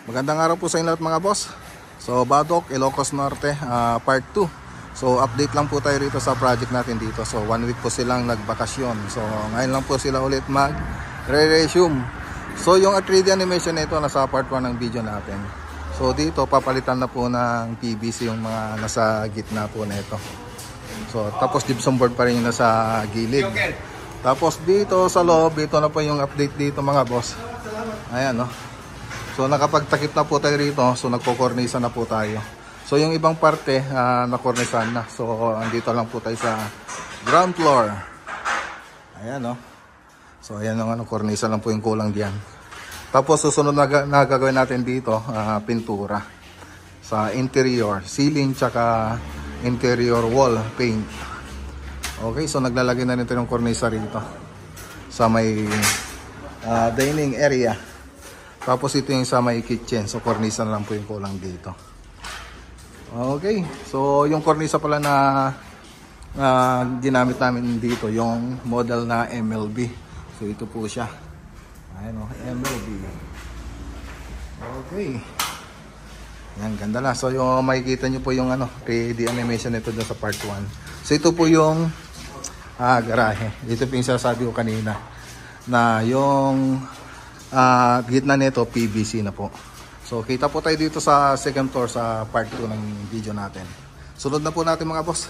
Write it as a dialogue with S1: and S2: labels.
S1: Magandang araw po sa inyo lahat mga boss. So Badoc, Ilocos Norte, part 2. So update lang po tayo rito sa project natin dito. So 1 week po silang nagbakasyon. So ngayon lang po sila ulit mag-resume. So yung 3D animation na ito nasa part 1 ng video natin. So dito papalitan na po ng PVC yung mga nasa gitna po na ito. So tapos gypsum board pa rin yung nasa gilid. Tapos dito sa loob, dito na po yung update dito mga boss. Ayan no. So nakapagtakip na po tayo rito. So nagko-cornisa na po tayo. So yung ibang parte na-cornisan na. So andito lang po tayo sa ground floor. Ayan no. So ayan ang cornisa lang po yung kulang diyan. Tapos susunod na gagawin natin dito, pintura sa interior, ceiling tsaka interior wall paint. Okay, so naglalagay na nito ng cornisa rito sa may dining area. Tapos ito yung sa may kitchen. So cornisa na lang po yung kulang dito. Okay, so yung cornisa pala na ginamit namin dito, yung model na MLB. So ito po siya. Ayan o, MLB. Okay. Yan, ganda na. So yung makikita nyo po yung 3D animation nito doon sa part 1. So ito po yung garahe. Dito po yung sasabi ko kanina na yung gitna nito PVC na po. So kita po tayo dito sa second floor sa part 2 ng video natin. Sunod na po natin mga boss.